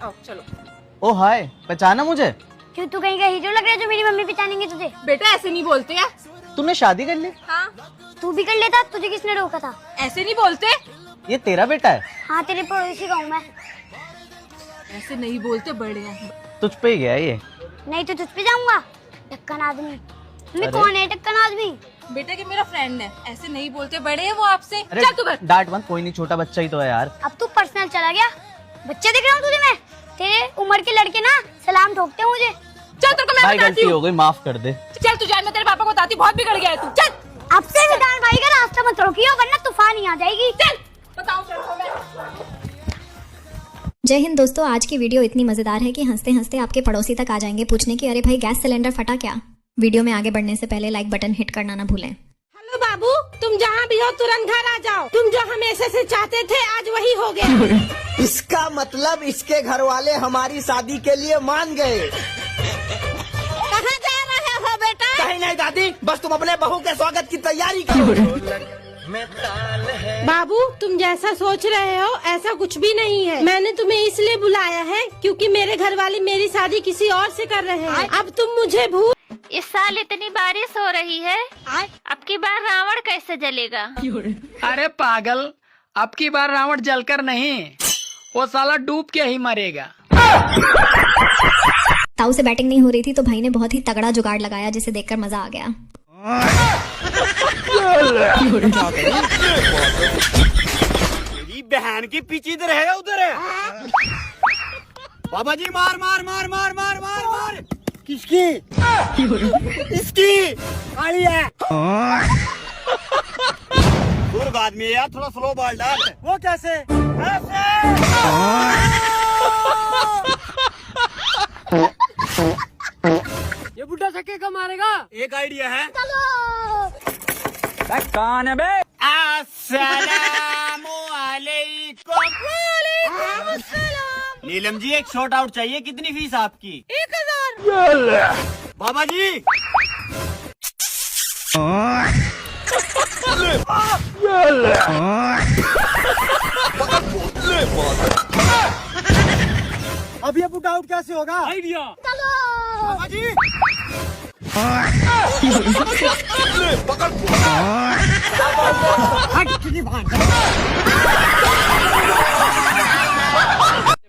आओ चलो। ओ हाय, पहचाना मुझे? क्यों तू कहीं का हीरो लग रहा है जो मेरी मम्मी पहचानेंगे तुझे? बेटा ऐसे नहीं बोलते हैं। तूने शादी कर ली? हाँ। तू भी कर लेता, तुझे किसने रोका था? ऐसे नहीं बोलते। ये तेरा बेटा है? हाँ तेरे पड़ोसी का हूँ मैं। ऐसे नहीं बोलते, बड़े हैं। तुझ पे ही गया ये। नहीं तो तुझ पे जाऊंगा। टक्कन आदमी। मैं अरे? कौन है टक्कन आदमी? बेटा कि मेरा फ्रेंड है, ऐसे नहीं बोलते, बड़े हैं वो आपसे। अरे चल तू घर। डांट मत, कोई नहीं, छोटा बच्चा ही तो है यार। अब तू पर्सनल चला गया। बच्चा दिख रहा हूँ तुझे मैं? तेरे उम्र के लड़के ना सलाम ठोकते हैं मुझे। चल तेरे को मैं भाई बताती गलती हूँ। हो गई, माफ कर दे। चल तू जान, मैं तेरे पापा को बताती, बहुत बिगड़ गया है तू। चल अब से विधान भाई का रास्ता मत रोकियो वरना तूफान ही आ जाएगी। चल बताओ तेरे मैं। जय हिंद दोस्तों, आज की वीडियो इतनी मजेदार है कि हंसते हंसते आपके पड़ोसी तक आ जाएंगे पूछने की अरे भाई गैस सिलेंडर फटा क्या। वीडियो में आगे बढ़ने से पहले लाइक बटन हिट करना ना भूलें। हेलो बाबू, तुम जहाँ भी हो तुरंत घर आ जाओ। तुम जो हमेशा से चाहते थे आज वही हो गया। इसका मतलब इसके घर वाले हमारी शादी के लिए मान गए। कहाँ जा रहे हो बेटा? कहीं नहीं दादी, बस तुम अपने बहू के स्वागत की तैयारी करो। बाबू तुम जैसा सोच रहे हो ऐसा कुछ भी नहीं है। मैंने तुम्हें इसलिए बुलाया है क्योंकि मेरे घर वाले मेरी शादी किसी और से कर रहे हैं। अब तुम मुझे भूल। इस साल इतनी बारिश हो रही है, अब की बार रावण कैसे जलेगा? अरे पागल, अब की बार रावण जलकर नहीं, वो साला डूब के ही मरेगा। ताऊ से बैटिंग नहीं हो रही थी तो भाई ने बहुत ही तगड़ा जुगाड़ लगाया जिसे देखकर मजा आ गया। मेरी बहन की पीछे इधर है उधर है। बाबा जी मार मार मार मार मार मार मार। किसकी? इसकी आई है। बुर्ग आदमी है यार, थोड़ा स्लो बॉल डाल। वो कैसे? ये बुढ़ा छक्के का मारेगा। एक आइडिया है। कौन है बे? अस्सलामु अलैकुम। नीलम जी एक शॉट आउट चाहिए, कितनी फीस आपकी? 1000। बाबा जी अब ये पुट आउट कैसे होगा? आइडिया। बाबा जी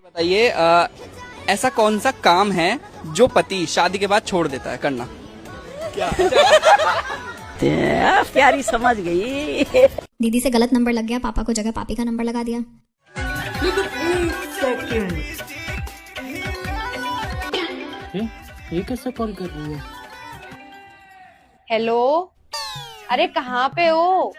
बताइए, ऐसा कौन सा काम है जो पति शादी के बाद छोड़ देता है करना? प्यारी समझ गई। दीदी से गलत नंबर लग गया, पापा को जगह पापी का नंबर लगा दिया। ये कैसे कॉल कर रही है? हेलो, अरे कहाँ पे हो?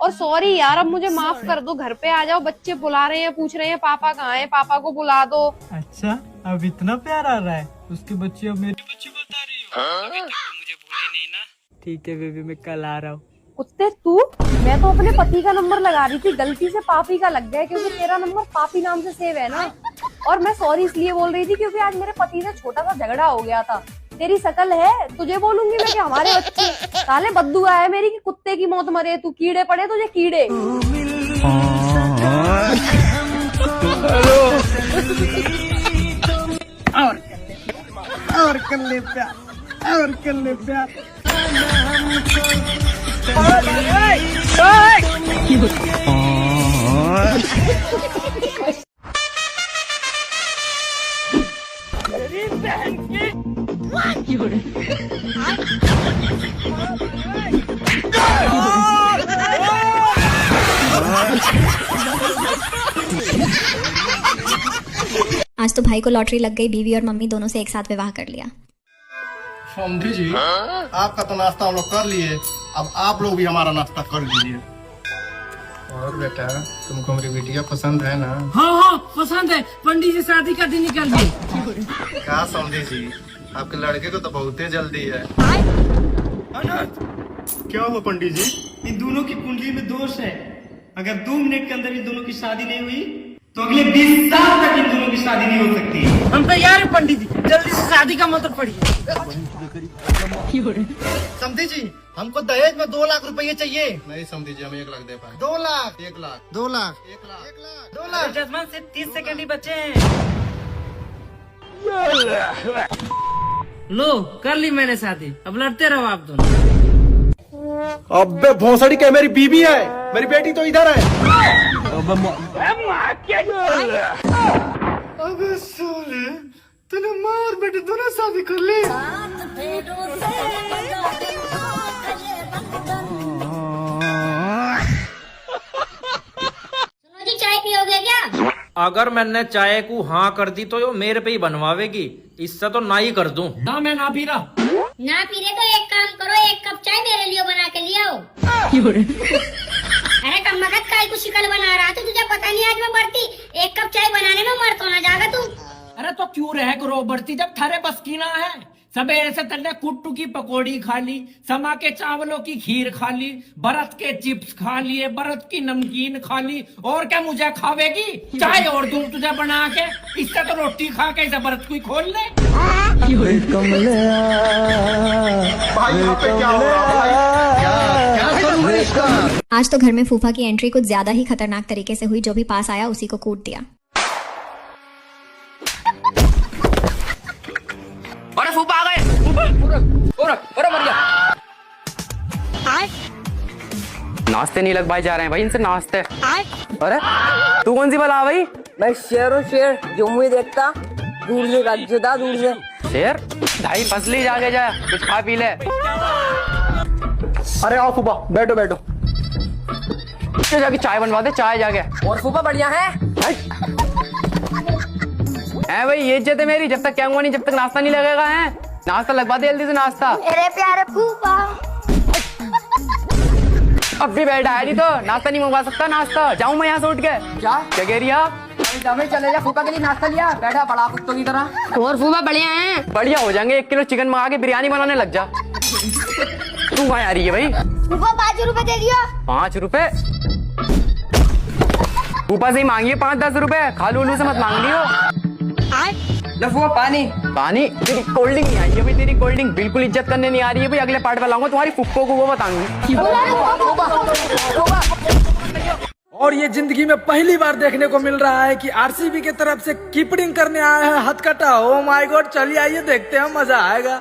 और सॉरी यार, अब मुझे माफ कर दो, घर पे आ जाओ। बच्चे बुला रहे हैं, पूछ रहे हैं पापा कहाँ हैं, पापा को बुला दो। अच्छा, अब इतना प्यार आ रहा है उसके बच्चे, अब मेरे बच्चे बता रही हो। अभी तक तो मुझे भूली नहीं ना? ठीक है बेबी, मैं कल आ रहा हूँ। कुत्ते तू, मैं तो अपने पति का नंबर लगा रही थी, गलती से पापी का लग गया क्योंकि तेरा नंबर पापी नाम से सेव है ना। और मैं सॉरी इसलिए बोल रही थी क्योंकि आज मेरे पति से छोटा सा झगड़ा हो गया था। तेरी शकल है, तुझे बोलूंगी मैं कि हमारे बच्चे साले बद्दुआ है मेरी कि कुत्ते की मौत मरे, तू कीड़े पड़े तुझे कीड़े। और कर ले प्यार, और कर ले प्यार। आज तो भाई को लॉटरी लग गई, बीवी और मम्मी दोनों से एक साथ विवाह कर लिया। समझी जी, आपका तो नाश्ता हम लोग कर लिए, अब आप लोग भी हमारा नाश्ता कर लीजिए। और बेटा, तुमको मेरी बिटिया पसंद है ना? हाँ हाँ पसंद है, पंडित जी शादी का दिन निकाल दिए। क्या समझी जी, आपके लड़के को तो बहुत ही जल्दी है। क्या हुआ पंडित जी? इन दोनों की कुंडली में दोष है। अगर 2 मिनट के अंदर इन दोनों की शादी नहीं हुई तो अगले 20 साल तक इन दोनों की शादी नहीं हो सकती। हम तैयार हैं पंडित जी, जल्दी से शादी का मंत्र पढ़िए। समझी जी, हमको दहेज में 2 लाख रुपए चाहिए। नहीं समझी जी, हम 1 लाख दे पाए। 2 लाख, 1 लाख, 2 लाख, 1 लाख, 2 लाख। जजमान से 30 सेकंड ही बचे हैं। लो कर ली मैंने शादी, अब लड़ते रहो आप दोनों। अबे भोसड़ी के मेरी बीबी है, मेरी बेटी तो इधर है। अबे साले तूने माँ और बेटे दोनों शादी कर ली। सुनो जी, चाय पियोगे क्या? अगर मैंने चाय को हाँ कर दी तो यो मेरे पे ही बनवावेगी, इससे तो ना ही कर दूं। ना मैं ना पी रहा। ना पी रहे तो एक काम करो, एक कप चाय मेरे लिए बना के ले आओ। अरे कम मगज काय को शिकल बना रहा, तो तुझे पता नहीं आज मैं बढ़ती एक कप चाय बनाने में मर तो ना जाएगा तू। अरे तो क्यों रह करो बढ़ती, जब थारे बस की ना है। सबेरे से तन्ने कुट्टू की पकौड़ी खा ली, समा के चावलों की खीर खा ली, बरत के चिप्स खा लिए, बरत की नमकीन खा ली, और क्या मुझे खावेगी? चाय और दूं तुझे बना के, इससे तो रोटी खा के इसे बरत को ही खोल ले। आज तो घर में फूफा की एंट्री कुछ ज्यादा ही खतरनाक तरीके से हुई। जो भी पास आया उसी को कूट दिया। अरे फूफा आ गए। अरे बढ़िया। नाश्ते नहीं लग भाई, जा रहे हैं भाई इनसे नाश्ते। अरे तू कौन सी बला भाई? मैं शेर हूँ, शेर जो मुझे देखता दूर से राज्यदा, दूर से शेर ढाई फसली, जाके जा कुछ खा पी ले। अरे आओ फूफा, बैठो बैठो। जाके चाय बनवा दे, चाय जाके। और फूफा बढ़िया है। है भाई, ये इज्जत है मेरी, जब तक क्या हुआ नहीं, जब तक नाश्ता नहीं लगेगा। है नाश्ता लगवा दे जल्दी से, नाश्ता। मेरे प्यारे फूफा अब भी बैठा है नहीं तो नाश्ता नहीं मंगवा सकता। नाश्ता जाऊं मैं यहाँ से उठ के? क्या कह रही आप? चले जा, फूफा के लिए नाश्ता लिया, बैठा बड़ा कुत्तों की तरह। और फूफा बढ़िया हैं। बढ़िया हो जाएंगे, 1 किलो चिकन मंगा के बिरयानी बनाने लग जा। तू कहाँ आ रही है भाई? फूफा 5 रुपए दे दियो। 5 रुपए? फूफा से ही मांगिए 5-10 रुपए, खालू उलू से मत मांग लियो। फूफा पानी पानी? तेरी कोल्ड ड्रिंक नहीं आई है भाई, तेरी कोल्ड ड्रिंक बिल्कुल इज्जत करने नहीं आ रही है भाई। अगले पार्ट में लाऊंगा तुम्हारी फुप्पो को, वो बताऊंगी। और ये जिंदगी में पहली बार देखने को मिल रहा है कि आरसीबी की तरफ से कीपिंग करने आया है हथकटा। ओ माय गॉड, चलिए आइए देखते हैं, मजा आएगा।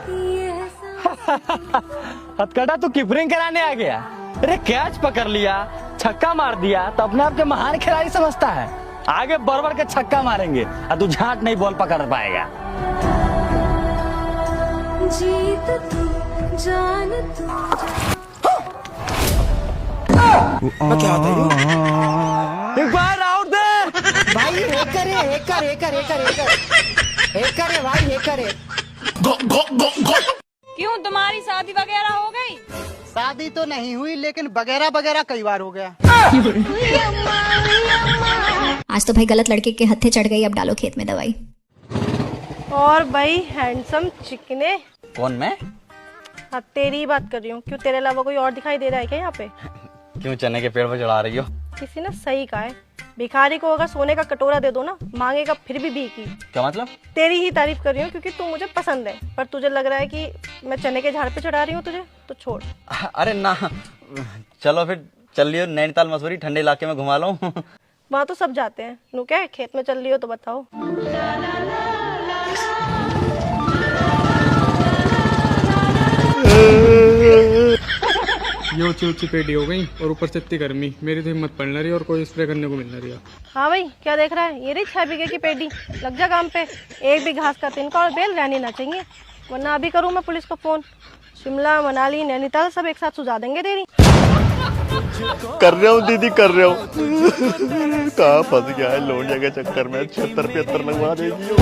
हथकटा तू कीपरिंग कराने आ गया? अरे कैच पकड़ लिया, छक्का मार दिया तो अपने आप के महान खिलाड़ी समझता है। आगे बरबर के छक्का मारेंगे और तू झाट नहीं बॉल पकड़ पाएगा। जीत तू जान तू। क्या होता है? एक बार आउट दे भाई, हेकर है, hacker hacker hacker hacker hacker है भाई, हेकर है। क्यों, तुम्हारी शादी वगैरह हो गई? शादी तो नहीं हुई, लेकिन वगैरह वगैरह कई बार हो गया। आज तो भाई गलत लड़के के हत्थे चढ़ गई, अब डालो खेत में दवाई। और भाई हैंडसम चिकने। कौन, मैं? हाँ तेरी ही बात कर रही हूँ। क्यों, तेरे अलावा कोई और दिखाई दे रहा है क्या यहाँ पे? क्यों चने के पेड़ पर चढ़ा रही हो? किसी ने सही कहा है, भिखारी को अगर सोने का कटोरा दे दो ना, मांगेगा फिर भी भीखी। क्या मतलब? तेरी ही तारीफ कर रही हूँ क्योंकि तू मुझे पसंद है, पर तुझे लग रहा है कि मैं चने के झाड़ पे चढ़ा रही हूँ तुझे, तो छोड़। अरे ना, चलो फिर चल लियो नैनीताल मसूरी, ठंडे इलाके में घुमा लो। वहाँ तो सब जाते हैं, नू क्या खेत में चल रही हो तो बताओ। ये ऊंची ऊंची पेटी हो गई और ऊपर से इतनी गर्मी, मेरी तो हिम्मत पड़ रही है और कोई स्प्रे करने को मिल रही है। हाँ भाई, क्या देख रहा है? ये रही 6 बीघे की पेटी, लग जा काम पे। एक भी घास का तिनका और बेल रहनी ना चाहिए, वरना अभी करूँ मैं पुलिस को फोन। शिमला, मनाली, नैनीताल सब एक साथ सुझा देंगे तेरी। कर रहा हूँ दीदी, कर रहा हूँ। कहाँ फंस गया है लोनिया के चक्कर में, 76-75 लगवा देगी।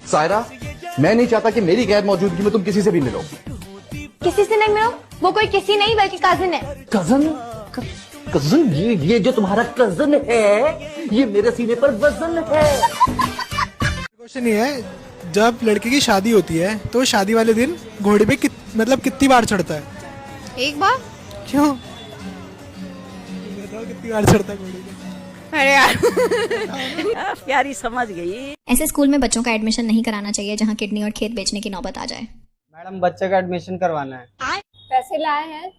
सायरा, मैं नहीं चाहता कि मेरी गैर मौजूदगी में तुम किसी से भी मिलो। किसी से नहीं मिलो, वो कोई किसी नहीं बल्कि कजिन है। कजन? कजन? ये जो तुम्हारा कजन है, ये मेरे सीने पर वजन है। क्वेश्चन ये है, जब लड़के की शादी होती है तो शादी वाले दिन घोड़े पे कितनी बार चढ़ता है? एक बार। क्यों? बताओ कितनी बार चढ़ता है घोड़े पे? अरे यार प्यारी समझ गई। ऐसे स्कूल में बच्चों का एडमिशन नहीं कराना चाहिए जहाँ किडनी और खेत बेचने की नौबत आ जाए। मैडम, बच्चे का एडमिशन करवाना है। पैसे लाए हैं?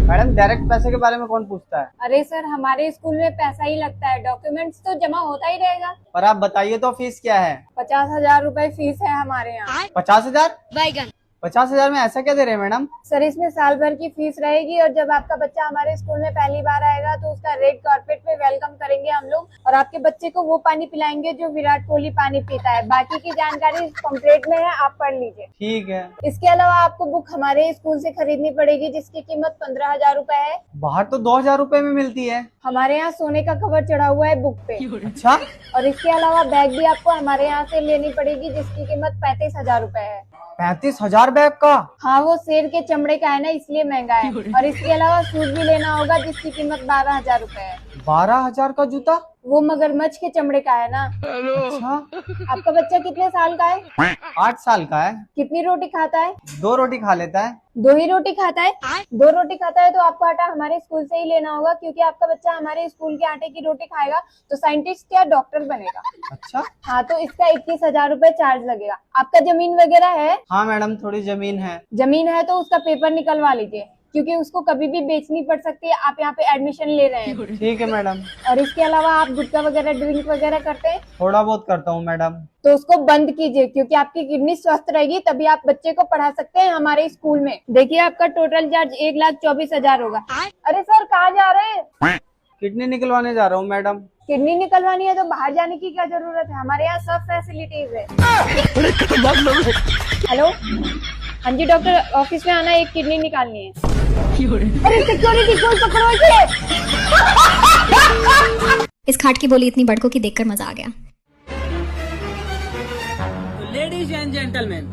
मैडम डायरेक्ट पैसे के बारे में कौन पूछता है? अरे सर, हमारे स्कूल में पैसा ही लगता है, डॉक्यूमेंट्स तो जमा होता ही रहेगा। पर आप बताइए तो फीस क्या है? 50,000 रुपए फीस है हमारे यहाँ। 50,000? बैगन 50,000 में ऐसा क्या दे रहे हैं मैडम? सर, इसमें साल भर की फीस रहेगी और जब आपका बच्चा हमारे स्कूल में पहली बार आएगा तो उसका रेड कार्पेट पे वेलकम करेंगे हम लोग और आपके बच्चे को वो पानी पिलाएंगे जो विराट कोहली पानी पीता है। बाकी की जानकारी पंपलेट में है, आप पढ़ लीजिए। ठीक है। इसके अलावा आपको बुक हमारे स्कूल से खरीदनी पड़ेगी जिसकी कीमत 15,000 रुपए है। बाहर तो 2,000 रुपए में मिलती है। हमारे यहाँ सोने का कवर चढ़ा हुआ है बुक पे। अच्छा। और इसके अलावा बैग भी आपको हमारे यहाँ से लेनी पड़ेगी जिसकी कीमत 35,000 रुपए है। 35,000 बैग का? हाँ, वो शेर के चमड़े का है ना, इसलिए महंगा है। और इसके अलावा शूज भी लेना होगा जिसकी कीमत 12,000 रुपए है। 12,000 का जूता? वो मगरमच्छ के चमड़े का है ना। अच्छा। आपका बच्चा कितने साल का है? 8 साल का है। कितनी रोटी खाता है? 2 रोटी खा लेता है। 2 ही रोटी खाता है? 2 रोटी खाता है तो आपको आटा हमारे स्कूल से ही लेना होगा क्योंकि आपका बच्चा हमारे स्कूल के आटे की रोटी खाएगा तो साइंटिस्ट या डॉक्टर बनेगा। अच्छा। हाँ, तो इसका 21,000 रुपए चार्ज लगेगा। आपका जमीन वगैरह है? हाँ मैडम, थोड़ी जमीन है। जमीन है तो उसका पेपर निकलवा लीजिए क्योंकि उसको कभी भी बेचनी पड़ सकती है। आप यहाँ पे एडमिशन ले रहे हैं। ठीक है मैडम। और इसके अलावा आप गुटखा वगैरह ड्रिंक वगैरह करते हैं? थोड़ा बहुत करता हूँ मैडम। तो उसको बंद कीजिए क्योंकि आपकी किडनी स्वस्थ रहेगी तभी आप बच्चे को पढ़ा सकते हैं हमारे स्कूल में। देखिए, आपका टोटल चार्ज 1,24,000 होगा। अरे सर, कहाँ जा रहे हैं? किडनी निकलवाने जा रहा हूँ मैडम। किडनी निकलवानी है तो बाहर जाने की क्या जरूरत है, हमारे यहाँ सब फैसिलिटीज है। हेलो, हाँ जी डॉक्टर, ऑफिस में आना, एक किडनी निकालनी है। अरे सिक्योरिटी कोई पकड़ो इसे। इस खाट की बोली इतनी बड़कों की देखकर मजा आ गया। लेडीज एंड जेंटलमैन,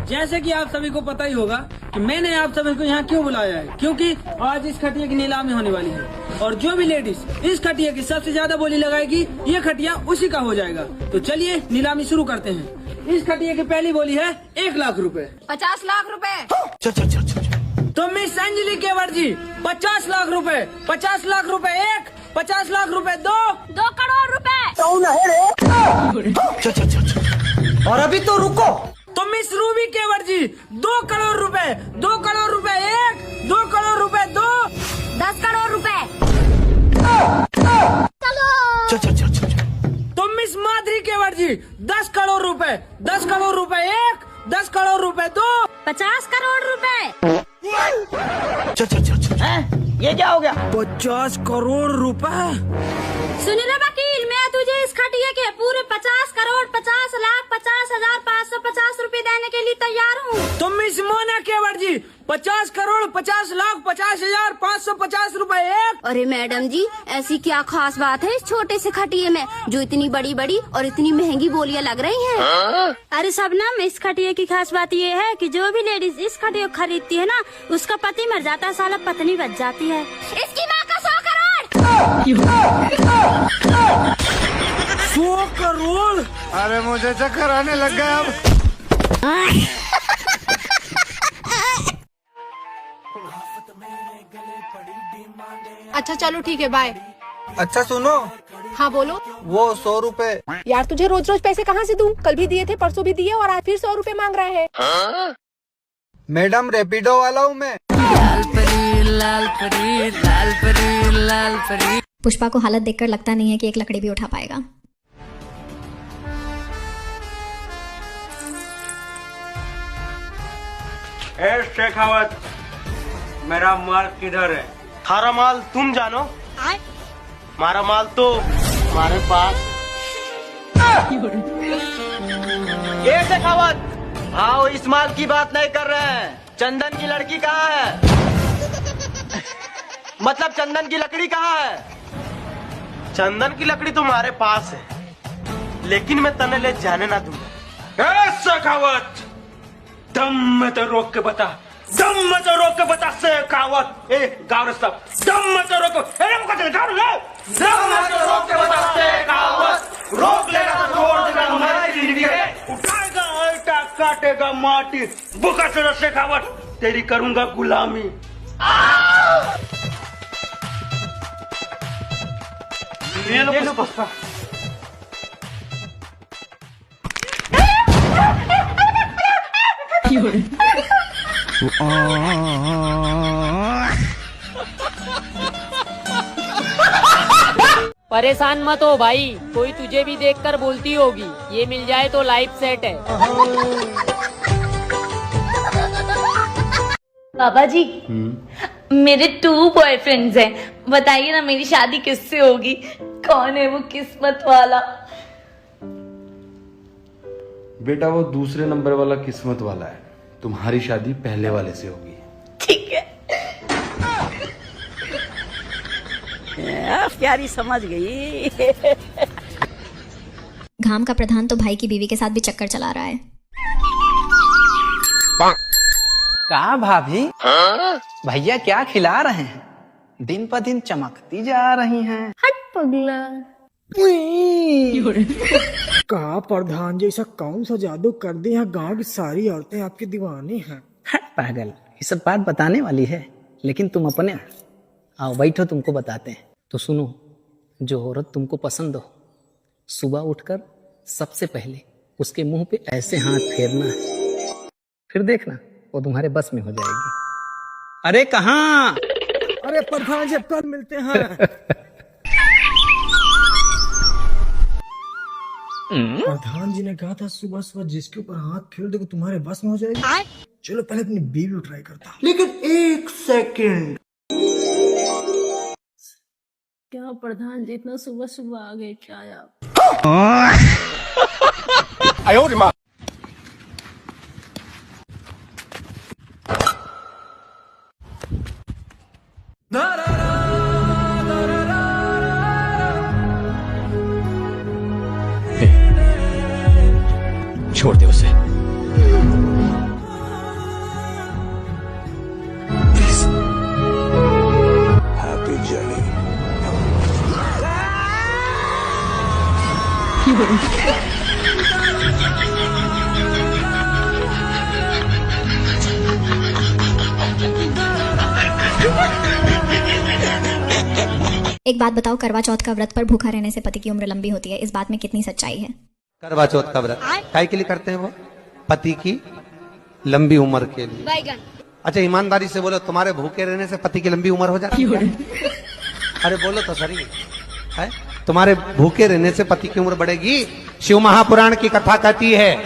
जैसे कि आप सभी को पता ही होगा कि मैंने आप सभी को यहाँ क्यों बुलाया है, क्योंकि आज इस खटिया की नीलामी होने वाली है और जो भी लेडीज इस खटिया की सबसे ज्यादा बोली लगाएगी ये खटिया उसी का हो जाएगा। तो चलिए नीलामी शुरू करते हैं। इस खटिया की पहली बोली है 1 लाख रुपए। 50 लाख रुपए। तो मिस अंजलि केवट जी 50 लाख रुपए। 50 लाख रुपए 1, 50 लाख रुपए 2, 2 करोड़ रुपए। और अभी तो रुको। तो मिस रूबी केवट जी 2 करोड़ रुपए। 2 करोड़ रुपए 1, 2 करोड़ रुपए 2, 10 करोड़ रुपए। तो मिस माधुरी केवट जी 10 करोड़ रुपए। 10 करोड़ रुपए 1, 10 करोड़ रुपए 2, 50 करोड़ रुपए। ये क्या हो गया? 50 करोड़ रुपए। सुन रे वकील, मैं तुझे इस खटिया के पूरे 50 करोड़ 50 लाख 50,550 रुपए देने के लिए तैयार हूँ। तो मिस मोना केवट जी 50 करोड़ 50 लाख 50,550 रुपए 1। अरे मैडम जी, ऐसी क्या खास बात है इस छोटे से खटिये में जो इतनी बड़ी बड़ी और इतनी महंगी बोलियां लग रही हैं? अरे सबनम, इस खटिये की खास बात ये है कि जो भी लेडीज इस खटिये को खरीदती है ना, उसका पति मर जाता है, साला पत्नी बच जाती है। इसकी माँ का 100 करोड़। 100 करोड़? अरे मुझे चक्कर आने लग गया अब। अच्छा चलो ठीक है, बाय। अच्छा सुनो। हाँ बोलो। वो 100 रुपए। यार तुझे रोज रोज पैसे कहाँ से दूं? कल भी दिए थे, परसों भी दिए और आज फिर 100 रुपए मांग रहे हैं। मैडम रेपिडो वाला हूँ मैं। पुष्पा को हालत देखकर लगता नहीं है कि एक लकड़ी भी उठा पाएगा। शेखावत, मेरा माल किधर है? थारा माल तुम जानो, हमारा माल तो हमारे पास। ये शेखावत, आओ, इस माल की बात नहीं कर रहे हैं। चंदन की लड़की कहाँ है? मतलब चंदन की लकड़ी कहाँ है? चंदन की लकड़ी तुम्हारे पास है, लेकिन मैं तने ले जाने ना दूंगा। शेखावत, दम में तो रोक के बता, दम में तो रोक के बता शेखावत। गाँव सब दम में तो रोक, दम में तो रोक के बता शेखावत। रोक लेगा तो छोड़ देगा हमारी जिंदगी है। उठाएगा आटा, काटेगा माटी, बुका से शेखावत, तेरी करूंगा गुलामी। ये लो पुष्पा। परेशान मत हो भाई, कोई तुझे भी देखकर बोलती होगी ये मिल जाए तो लाइफ सेट है। पापा जी, मेरे 2 बॉयफ्रेंड्स हैं, बताइए ना मेरी शादी किससे होगी? कौन है वो किस्मत वाला? बेटा वो दूसरे नंबर वाला किस्मत वाला है, तुम्हारी शादी पहले वाले से होगी। ठीक है। प्यारी समझ गई। घाम का प्रधान तो भाई की बीवी के साथ भी चक्कर चला रहा है। कहा भाभी? भैया क्या खिला रहे हैं? दिन पर दिन चमकती जा रही हैं। हट पगला। कहा प्रधान जैसा कौन सा जादू कर दिया, यहाँ गांव की सारी औरतें आपकी दीवानी हैं। हट पागल, ये सब बात बताने वाली है, लेकिन तुम अपने आओ बैठो, तुमको बताते हैं। तो सुनो, जो औरत तुमको पसंद हो, सुबह उठकर सबसे पहले उसके मुंह पे ऐसे हाथ फेरना है, फिर देखना वो तुम्हारे बस में हो जाएगी। अरे कहाँ? अरे प्रधान जी कल मिलते हैं। प्रधान जी ने कहा था सुबह सुबह जिसके ऊपर हाथ फेर दो तुम्हारे बस में हो जाएगी। चलो पहले अपनी बीवी को ट्राई करता। लेकिन 1 सेकंड, क्या प्रधान जी इतना सुबह सुबह आ गए क्या आप? छोड़ दे उसे। Happy journey. एक बात बताओ, करवा चौथ का व्रत पर भूखा रहने से पति की उम्र लंबी होती है, इस बात में कितनी सच्चाई है? करवा चौथ का व्रत काय के लिए करते हैं? वो पति की लंबी उम्र के लिए। अच्छा ईमानदारी से बोलो, तुम्हारे भूखे रहने से पति की लंबी उम्र हो जाती है? अरे बोलो तो सही है, तुम्हारे भूखे रहने से पति की उम्र बढ़ेगी। शिव महापुराण की कथा कहती है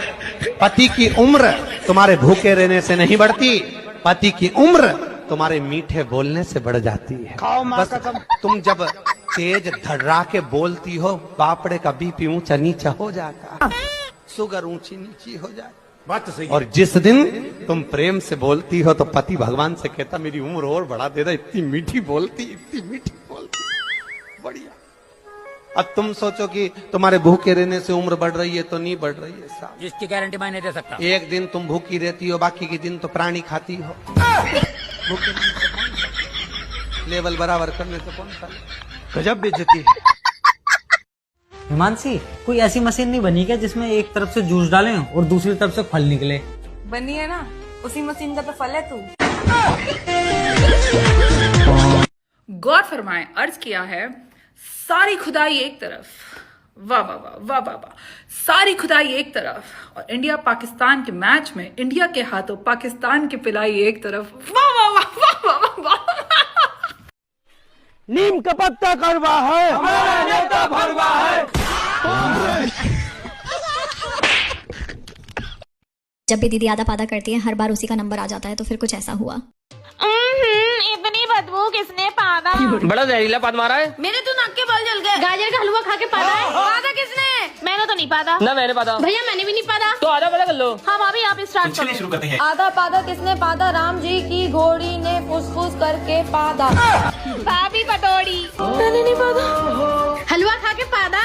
पति की उम्र तुम्हारे भूखे रहने से नहीं बढ़ती, पति की उम्र तुम्हारे मीठे बोलने से बढ़ जाती है। बस तुम जब तेज धड़रा के बोलती हो, बापड़े का बीपी ऊंचा नीचा हो जाता, शुगर ऊंची नीची हो जाए। बात तो सही। और जिस दिन तुम प्रेम से बोलती हो तो पति भगवान से कहता मेरी उम्र और बढ़ा देता, इतनी मीठी बोलती, इतनी मीठी बोलती। बढ़िया। अब तुम सोचो कि तुम्हारे भूखे रहने से उम्र बढ़ रही है, तो नहीं बढ़ रही है साहब। जिसकी गारंटी मैं नहीं दे सकता। एक दिन तुम भूखी रहती हो, बाकी के दिन तो प्राणी खाती हो। लेवल बराबर करने से कौन सा गजब बेइज्जती है। हिमांशी, कोई ऐसी मशीन नहीं बनी क्या जिसमें एक तरफ से जूस डालें और दूसरी तरफ से फल निकले? बनी है ना, उसी मशीन का तो फल है तू। गौर फरमाएं, अर्ज किया है सारी खुदाई एक तरफ, वाह वाह वाह वाह वाह वाह, सारी खुदाई एक तरफ और इंडिया पाकिस्तान के मैच में इंडिया के हाथों पाकिस्तान की पिलाई एक तरफ, वाह वाह वाह वाह वाह वाह। नीम का पत्ता करवा है, हमारा नेता भरवा है। जब भी दीदी आधा पादा करती है हर बार उसी का नंबर आ जाता है, तो फिर कुछ ऐसा हुआ। इतनी बदबू किसने पादा? बड़ा जहरीला पाद मारा है। मेरे तो नाक के बाल जल गए। गाजर का हलवा खा के पादा है। पादा किसने? मैंने तो नहीं पादा। ना मैंने पादा। भैया मैंने भी नहीं पादा। तो आधा पादा कर लो। हाँ भाभी आप स्टार्ट करो। शुरू करते हैं। आधा पादा किसने पादा? राम जी की घोड़ी ने फुसफुस करके पादा। भाभी पटोड़ी। मैंने नहीं पादा। हलवा खा के पादा।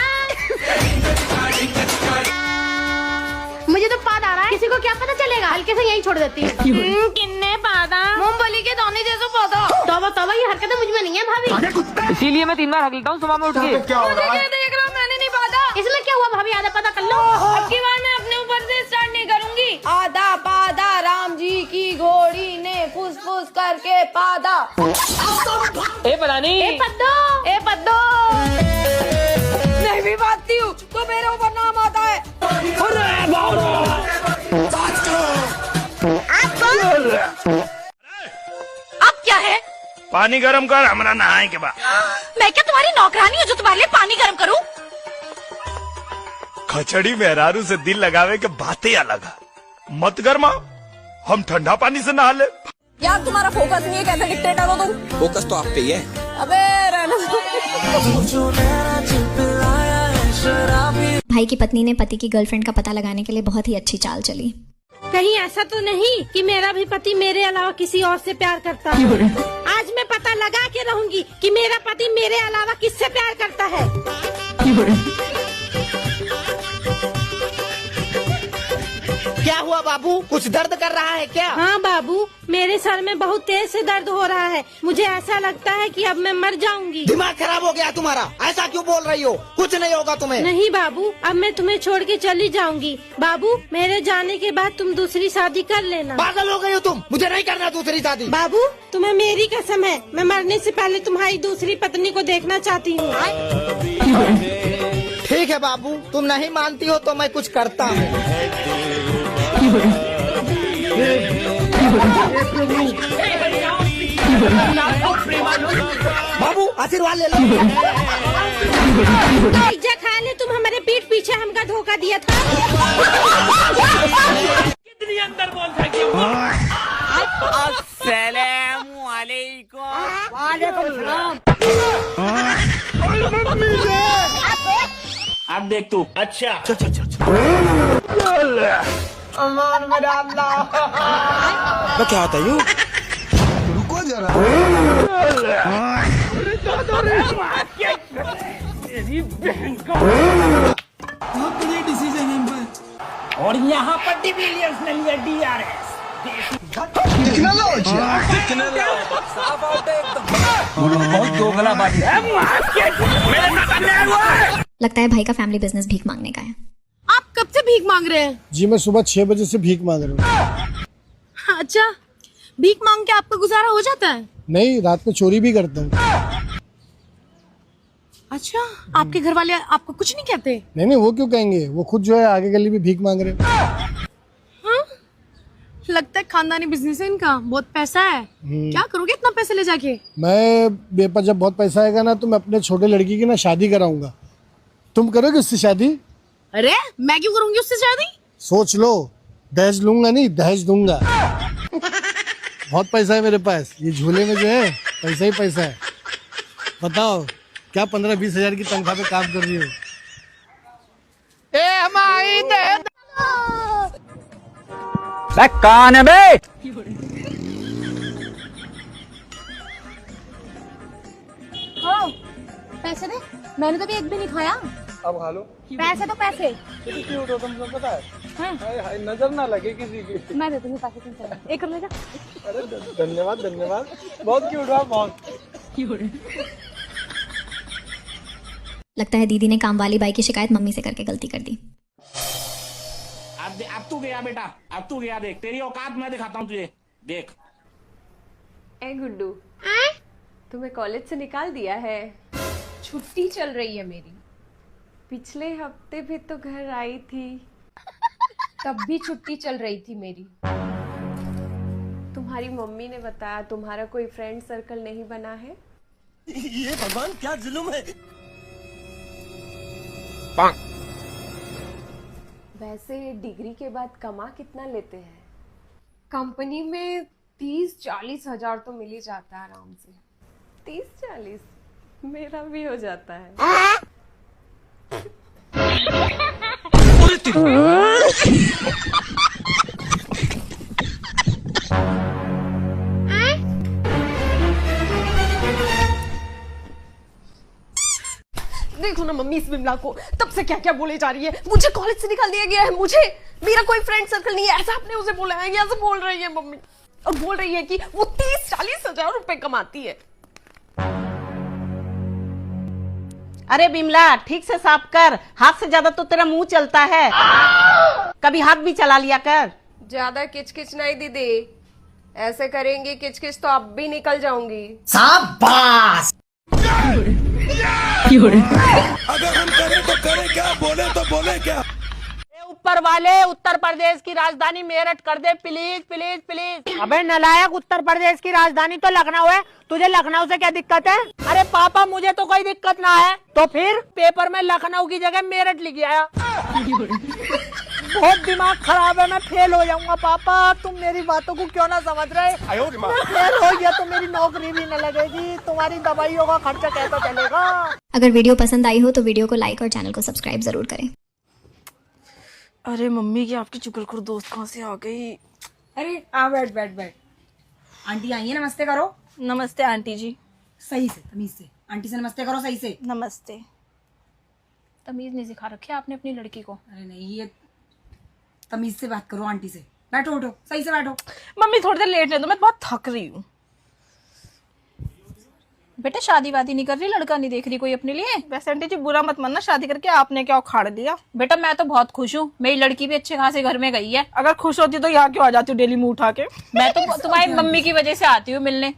मुझे तो पाद आ रहा है, किसी को क्या पता चलेगा, हल्के से यही छोड़ देती हूँ। किन्ने पादा? मूंगफली के दाने जैसा पादा। तौबा तौबा, ये हरकतें मुझ में नहीं है भाभी। इसीलिए मैं 3 बार हक लेता हूँ सुबह में उठ के। क्या हो रहा है? देख रहा हूँ, मैंने नहीं पादा। इसमें क्या हुआ भाभी, आधा पता कर लो। अब की बार मैं अपने ऊपर से स्टार्ट नहीं करूंगी। आधा पादा राम जी की घोड़ी ने फुसफुस करके पादा। ए पलानी, ए पद्दो नहीं भी बातती हूँ तो मेरे ऊपर नाम आता है। अब क्या है? पानी गरम कर, हमारा नहाए के बाद। मैं क्या तुम्हारी नौकरानी हूँ जो तुम्हारे लिए पानी गर्म करूँ? खचड़ी मेहरारू से दिल लगावे के बातें अलग है। मत गरमा, हम ठंडा पानी से नहा ले। यार तुम्हारा फोकस नहीं है, कैसे डिक्टेटर हो तुम? फोकस तो आप पे ही है। अबे रहने दो। भाई की पत्नी ने पति की गर्लफ्रेंड का पता लगाने के लिए बहुत ही अच्छी चाल चली। कहीं ऐसा तो नहीं कि मेरा भी पति मेरे अलावा किसी और से प्यार करता है। आज मैं पता लगा के रहूंगी कि मेरा पति मेरे अलावा किससे प्यार करता है। क्या हुआ बाबू, कुछ दर्द कर रहा है क्या? हाँ बाबू, मेरे सर में बहुत तेज से दर्द हो रहा है। मुझे ऐसा लगता है कि अब मैं मर जाऊंगी। दिमाग खराब हो गया तुम्हारा, ऐसा क्यों बोल रही हो? कुछ नहीं होगा तुम्हें। नहीं बाबू, अब मैं तुम्हें छोड़ के चली जाऊंगी। बाबू, मेरे जाने के बाद तुम दूसरी शादी कर लेना। पागल हो गई हो तुम, मुझे नहीं करना दूसरी शादी। बाबू, तुम्हें मेरी कसम है, मैं मरने से पहले तुम्हारी दूसरी पत्नी को देखना चाहती हूँ। ठीक है बाबू, तुम नहीं मानती हो तो मैं कुछ करता हूँ। बाबू आशीर्वाद ले लो। पिज्जा खा ले, तुम हमारे पीठ पीछे हमका धोखा दिया था। कितनी अंदर बोल सकती हूँ? अब देख तू। अच्छा अमान मेरा अल्लाह। मैं क्या आता हूँ? रुको जरा। बहुत बढ़िया डिसीजन है भाई। और यहाँ पर डिविलियर्स ने लिया DRS। बहुत दोगलाबाजी है। लगता है भाई का फैमिली बिजनेस भीख मांगने का है। आप कब से भीख मांग रहे हैं? जी मैं सुबह 6 बजे से भीख मांग रहा हूँ। अच्छा, भीख मांग के आपका गुजारा हो जाता है? नहीं, रात में चोरी भी करता हूँ। अच्छा, आपके घर वाले आपको कुछ नहीं कहते? नहीं, वो क्यों कहेंगे, वो खुद जो है आगे गली में भीख मांग रहे हैं। हाँ? लगता है खानदानी बिजनेस है इनका, बहुत पैसा है। क्या करोगे इतना पैसे ले जाके? मैं मेरे पास जब बहुत पैसा आएगा ना तो मैं अपने छोटे लड़की की ना शादी कराऊंगा। तुम करोगे उससे शादी? अरे मैं क्यों करूंगी उससे शादी? सोच लो, दहेज लूंगा नहीं, दहेज दूंगा। बहुत पैसा है मेरे पास, ये झूले में जो है पैसा ही पैसा है। बताओ क्या 15-20 हजार की तनख्वाह पे काम कर रही हो? कौन है बे? पैसे दे, मैंने तो भी एक भी नहीं खाया। अब खा लो। पैसे तो पैसे। क्यूट हो तुमको पता है? हाँ? नजर ना लगे किसी की। मैं दे दूंगी पैसे, तुम चलो एक कर ले जा। अरे धन्यवाद धन्यवाद, बहुत क्यूट हुआ, बहुत। लगता है दीदी ने काम वाली बाई की शिकायत मम्मी से करके गलती कर दी। अब तू गया बेटा, अब तू गया। देख तेरी औकात मैं दिखाता हूँ तुझे, देख। ए गुड्डू, तुम्हें कॉलेज से निकाल दिया है? छुट्टी चल रही है मेरी। पिछले हफ्ते भी तो घर आई थी, तब भी छुट्टी चल रही थी मेरी। तुम्हारी मम्मी ने बताया तुम्हारा कोई फ्रेंड सर्कल नहीं बना है। ये भगवान क्या जुल्म है। वैसे डिग्री के बाद कमा कितना लेते हैं? कंपनी में 30-40 हजार तो मिल ही जाता है आराम से। 30-40 मेरा भी हो जाता है। देखो ना मम्मी, इस बिमला को तब से क्या क्या बोले जा रही है। मुझे कॉलेज से निकाल दिया गया है, मुझे मेरा कोई फ्रेंड सर्कल नहीं है, ऐसा आपने उसे बोला है? ऐसे बोल रही है मम्मी, और बोल रही है कि वो 30-40 हजार रुपए कमाती है। अरे बिमला, ठीक से साफ कर, हाथ से ज्यादा तो तेरा मुंह चलता है, कभी हाथ भी चला लिया कर। ज्यादा किचकिच नहीं दीदी, ऐसे करेंगी किचकिच तो अब भी निकल जाऊंगी। शाबाश। अगर हम करें तो करें क्या, बोले तो बोले क्या? ऊपर वाले उत्तर प्रदेश की राजधानी मेरठ कर दे प्लीज प्लीज प्लीज। अबे नलायक, उत्तर प्रदेश की राजधानी तो लखनऊ है, तुझे लखनऊ से क्या दिक्कत है? अरे पापा मुझे तो कोई दिक्कत ना है, तो फिर पेपर में लखनऊ की जगह मेरठ लिख आया। बहुत दिमाग खराब है, मैं फेल हो जाऊंगा पापा, तुम मेरी बातों को क्यों ना समझ रहे? मैं फेल हो गया तो मेरी नौकरी भी न लगेगी, तुम्हारी दवाइयों का खर्चा कैसा चलेगा? अगर वीडियो पसंद आई हो तो वीडियो को लाइक और चैनल को सब्सक्राइब जरूर करें। अरे मम्मी की आपकी चुगलखोर दोस्त कहाँ से आ गई? अरे आ बैठ बैठ बैठ। आंटी आई है, नमस्ते करो। नमस्ते आंटी जी। सही से, तमीज से। आंटी से नमस्ते करो सही से। नमस्ते। तमीज नहीं सिखा रखी आपने अपनी लड़की को। अरे नहीं, ये तमीज से बात करो आंटी से। बैठो उठो, सही से बैठो। मम्मी थोड़ी देर लेट नहीं तो मैं बहुत थक रही हूँ। बेटा शादी वादी नहीं कर रही, लड़का नहीं देख रही कोई अपने लिए? वैसे आंटी जी बुरा मत मानना, शादी करके आपने क्या उखाड़ दिया? बेटा मैं तो बहुत खुश हूँ, मेरी लड़की भी अच्छे खासे घर में गई है। अगर खुश होती तो यहाँ क्यों आ जाती हूँ डेली मुंह उठा के? मैं तो तुम्हारी मम्मी की वजह से आती हूँ मिलने।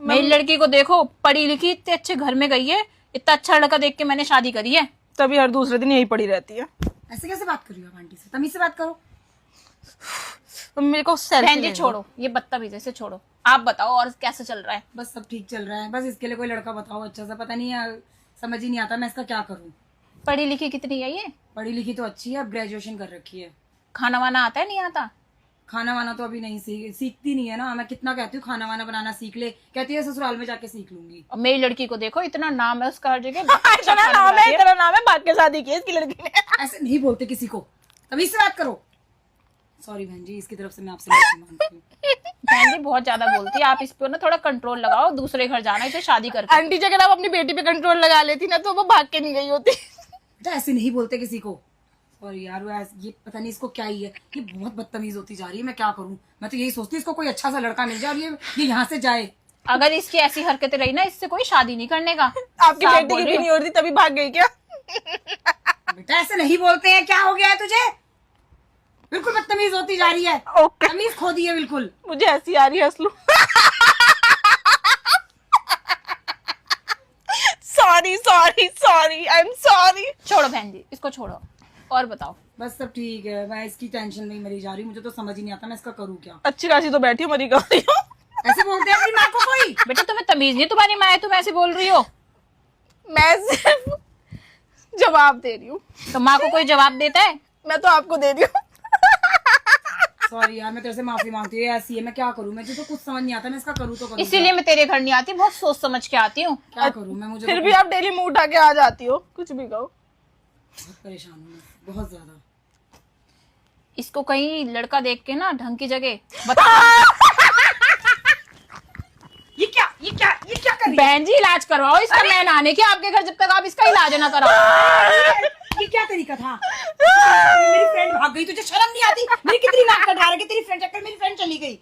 मेरी लड़की को देखो, पढ़ी लिखी, इतने अच्छे घर में गई है, इतना अच्छा लड़का देख के मैंने शादी करी है। तभी हर दूसरे दिन यही पड़ी रहती है। ऐसे कैसे बात कर रही हो आप आंटी से? तमीज से बात करो। मेरे को बहन जी छोड़ो, ये बदतमीजी से छोड़ो, आप बताओ और कैसे चल रहा है? बस सब ठीक चल रहा है, बस इसके लिए कोई लड़का बताओ अच्छा सा। पता नहीं है, समझ ही नहीं आता मैं इसका क्या करूं। पढ़ी लिखी कितनी है ये? पढ़ी लिखी तो अच्छी है, अब ग्रेजुएशन कर रखी है। खाना वाना आता है नहीं आता? खाना वाना तो अभी नहीं सीखती नहीं है ना। मैं कितना कहती हूँ खाना वाना बनाना सीख ले, कहती है ससुराल में जाके सीख लूंगी। और मेरी लड़की को देखो, इतना नाम है उसका हर जगह। इतना नाम है, भाग के शादी की इसकी लड़की ने। ऐसे नहीं बोलते किसी को, तभी से बात करो। सॉरी बहन जी, इसकी तरफ से मैं आपसे माफी मांगती हूँ। बहन जी बहुत ज्यादा बोलती है, आप इस पे ना थोड़ा कंट्रोल लगाओ। दूसरे घर जाना है इसे शादी करके। आंटी जी अगर आप अपनी बेटी पे कंट्रोल लगा लेती ना तो वो भाग के नहीं गई होती। ऐसे नहीं बोलते किसी को। और यार ये पता नहीं इसको क्या ही है, ये बहुत बदतमीज होती जा रही है। मैं क्या करूं? मैं तो यही सोचती इसको कोई अच्छा सा लड़का मिल जाए और ये यहाँ से जाए। अगर इसकी ऐसी हरकतें रही ना, इससे कोई शादी नहीं करने का। आपकी बेटी की भी नहीं हो रही तभी भाग गई क्या? बेटा ऐसे नहीं बोलते हैं, क्या हो गया है तुझे? बिल्कुल बदतमीज होती जा रही है। तमीज खो दी है बिल्कुल। मुझे ऐसी आ रही है असलू। Sorry sorry sorry, I am sorry. छोड़ो बहन जी, इसको छोड़ो और बताओ। बस सब ठीक है, मैं इसकी टेंशन नहीं मरी जा रही। मुझे तो समझ ही नहीं आता मैं इसका करूँ क्या। अच्छी खासी तो बैठी मरी कर रही हो। ऐसे बोलते हैं अपनी माँ को कोई? बेटा तुम्हें तमीज नहीं, तुम्हारी माँ है, तुम ऐसे बोल रही हो? मैं सिर्फ जवाब दे रही हूँ। तो माँ को कोई जवाब देता है? मैं तो आपको दे रही हूँ। सॉरी यार, मैं तेरे से माफी मांगती हूँ। ऐसी है, मैं क्या करूँ? मुझे तो कुछ समझ नहीं आता मैं इसका करूँ तो करूँ। इसीलिए मैं तेरे घर नहीं आती, बहुत सोच समझ के आती हूँ। क्या करूँ मैं? मुझे फिर भी आप डेली मुंह उठा के आ जाती हो, कुछ भी कहो। बहुत परेशान हूँ, बहुत ज्यादा। इसको कहीं लड़का देख के ना ढंग की जगह बता। ये क्या कर रही है? बहन जी इलाज करवाओ इसका। मैं आने की आपके घर जब तक आप इसका इलाज ना कराओ। ये क्या तरीका था? मेरी फ्रेंड भाग गई, तुझे शर्म नहीं आती? मेरी कितनी नाक कटा रही है, तेरी फ्रेंड चक्कर मेरी फ्रेंड चली गई।